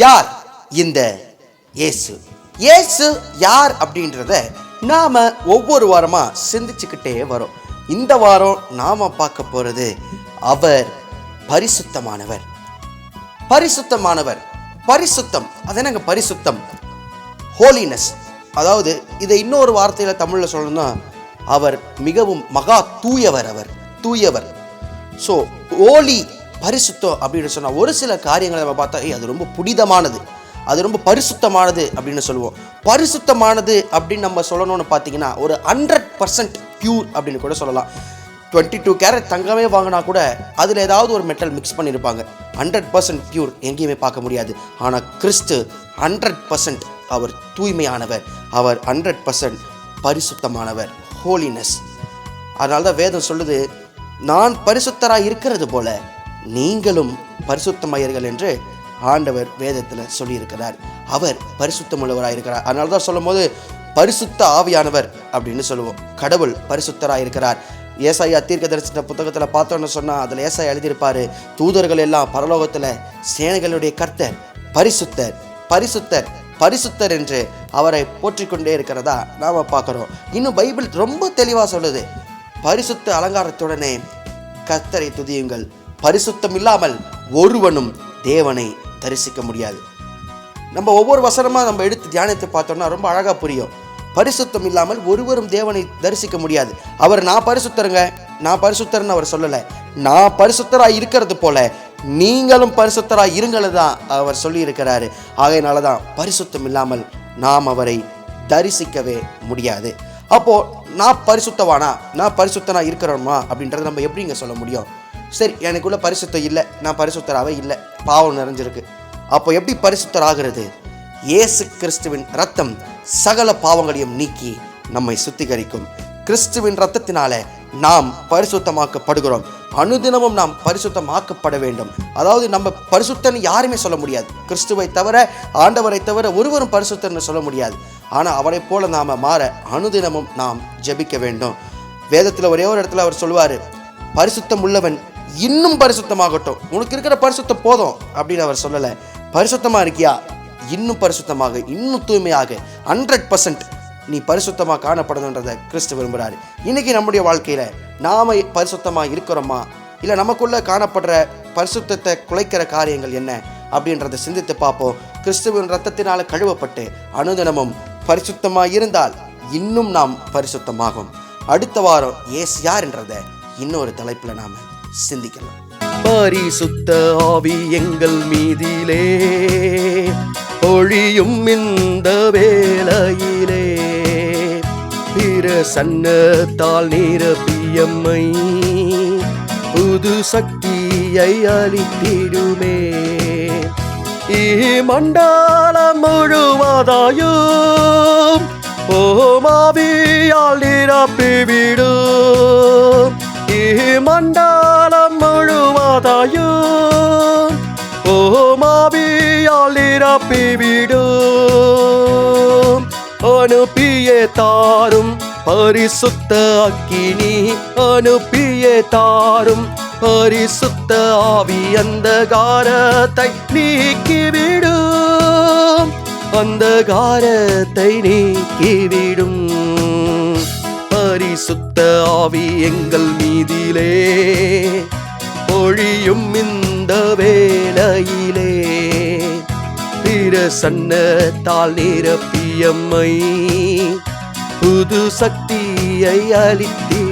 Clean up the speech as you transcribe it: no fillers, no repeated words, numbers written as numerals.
யார் இந்த இயேசு? இயேசு யார் அப்படின்றத நாம ஒவ்வொரு வாரமா சிந்திச்சுக்கிட்டே வரோம். இந்த வாரம் நாம பார்க்க போறது அவர் பரிசுத்தமானவர். பரிசுத்தமானவர், பரிசுத்தம். அது என்னங்க பரிசுத்தம்? ஹோலினஸ். அதாவது இதை இன்னொரு வார்த்தையில தமிழ்ல சொல்லணும்னா அவர் மிகவும் மகா தூயவர். அவர் தூயவர். ஸோ ஓலி, பரிசுத்தம் அப்படின்னு சொன்னால் ஒரு சில காரியங்களை நம்ம பார்த்தா அது ரொம்ப புனிதமானது, அது ரொம்ப பரிசுத்தமானது அப்படின்னு சொல்லுவோம். பரிசுத்தமானது அப்படின்னு நம்ம சொல்லணும்னு பார்த்தீங்கன்னா ஒரு 100% பியூர் அப்படின்னு கூட சொல்லலாம். 22 கேரட் தங்கமே வாங்கினா கூட அதில் ஏதாவது ஒரு மெட்டல் மிக்ஸ் பண்ணியிருப்பாங்க. 100% பியூர் எங்கேயுமே பார்க்க முடியாது. ஆனால் கிறிஸ்து 100% அவர் தூய்மையானவர், அவர் 100% பரிசுத்தமானவர், ஹோலினஸ். அதனால தான் வேதம் சொல்லுது, நான் பரிசுத்தராக இருக்கிறது போல நீங்களும் பரிசுத்தமாயர்கள் என்று ஆண்டவர் வேதத்தில் சொல்லியிருக்கிறார். அவர் பரிசுத்தமுள்ளவராக இருக்கிறார். அதனால தான் சொல்லும் போது பரிசுத்த ஆவியானவர் அப்படின்னு சொல்லுவோம். கடவுள் பரிசுத்தராக இருக்கிறார். ஏசாயா தீர்க்கதரிசன புத்தகத்தில் பார்த்தோன்னு சொன்னால் அதில் ஏசாயா எழுதியிருப்பார், தூதர்கள் எல்லாம் பரலோகத்தில் சேனைகளுடைய கர்த்தர் பரிசுத்தர் பரிசுத்தர் பரிசுத்தர் என்று அவரை போற்றிக்கொண்டே இருக்கிறதா நாம் பார்க்குறோம். இன்னும் பைபிள் ரொம்ப தெளிவாக சொல்லுது, பரிசுத்த அலங்காரத்துடனே கர்த்தரை துதியுங்கள், பரிசுத்தம் இல்லாமல் ஒருவனும் தேவனை தரிசிக்க முடியாது. நம்ம ஒவ்வொரு வசனமாக நம்ம எடுத்து தியானித்து பார்த்தோம்னா ரொம்ப அழகாக புரியும். பரிசுத்தம் இல்லாமல் ஒருவரும் தேவனை தரிசிக்க முடியாது. அவர் நான் பரிசுத்தருங்க, நான் பரிசுத்தர்னு அவர் சொல்லலை. நான் பரிசுத்தராக இருக்கிறது போல நீங்களும் பரிசுத்தராக இருங்களை தான் அவர் சொல்லி இருக்கிறாரு. ஆகையினால தான் பரிசுத்தம் இல்லாமல் நாம் அவரை தரிசிக்கவே முடியாது. அப்போது நான் பரிசுத்தவானா, நான் பரிசுத்தனா இருக்கிறோமா அப்படின்றத நம்ம எப்படிங்க சொல்ல முடியும்? சரி, எனக்குள்ள பரிசுத்தம் இல்லை, நான் பரிசுத்தராகவே இல்லை, பாவம் நிறைஞ்சிருக்கு. அப்போ எப்படி பரிசுத்தராகிறது? இயேசு கிறிஸ்துவின் ரத்தம் சகல பாவங்களையும் நீக்கி நம்மை சுத்திகரிக்கும். கிறிஸ்துவின் ரத்தத்தினால நாம் பரிசுத்தமாக்கப்படுகிறோம். அனுதினமும் நாம் பரிசுத்தமாக்கப்பட வேண்டும். அதாவது நம்ம பரிசுத்தன்னு யாருமே சொல்ல முடியாது. கிறிஸ்துவை தவிர, ஆண்டவரை தவிர ஒருவரும் பரிசுத்தன்னு சொல்ல முடியாது. ஆனால் அவரை போல நாம் மாற அனுதினமும் நாம் ஜெபிக்க வேண்டும். வேதத்தில் ஒரே ஒரு இடத்துல அவர் சொல்லுவார், பரிசுத்தம் உள்ளவன் இன்னும் பரிசுத்தமாகட்டும், உனக்கு இருக்கிற பரிசுத்தம் போதும் அப்படின்னு அவர் சொல்லலை. பரிசுத்தமாக இருக்கியா, இன்னும் பரிசுத்தமாக, இன்னும் தூய்மையாக 100% நீ பரிசுத்தமாக காணப்படணுன்றதை கிறிஸ்து விரும்புகிறாரு. இன்றைக்கி நம்முடைய வாழ்க்கையில் நாம் பரிசுத்தமாக இருக்கிறோமா, இல்லை நமக்குள்ளே காணப்படுற பரிசுத்தத்தை குலைக்கிற காரியங்கள் என்ன அப்படின்றத சிந்தித்து பார்ப்போம். கிறிஸ்துவின் ரத்தத்தினால் கழுவப்பட்டு அனுதினமும் பரிசுத்தமாக இருந்தால் இன்னும் நாம் பரிசுத்தமாகும். அடுத்த வாரம் இயேசு யார் என்றதை இன்னொரு தலைப்பில் நாம் சிந்திக்கலாம். பரிசுத்த ஆவி எங்கள் மீதிலே ஒழியும் இந்த வேளையிலே, பிரசன்னத்தால் நிரப்பியம்மை புது சக்தியை அளித்திடுமே. மண்டலம் முழுவதாயும் ஓமாவியால் நிரப்பிவிடும். மண்டலம் முழுவதாயும் ஓமாவியால் நிரப்பிவிடும். அனுப்பியே தாரும் பரிசுத்த அக்கினி, அனுப்பியே தாரும் பரிசுத்த ஆவி, அந்தகாரத்தை நீக்கிவிடும், அந்தகாரத்தை நீக்கிவிடும். பரிசுத்த ஆவி எங்கள் மீதிலே பொழியும் இந்த வேளையிலே, பிரசன்னத்தால் நிரப்பியம்மை புது சக்தியை அளித்தீர்.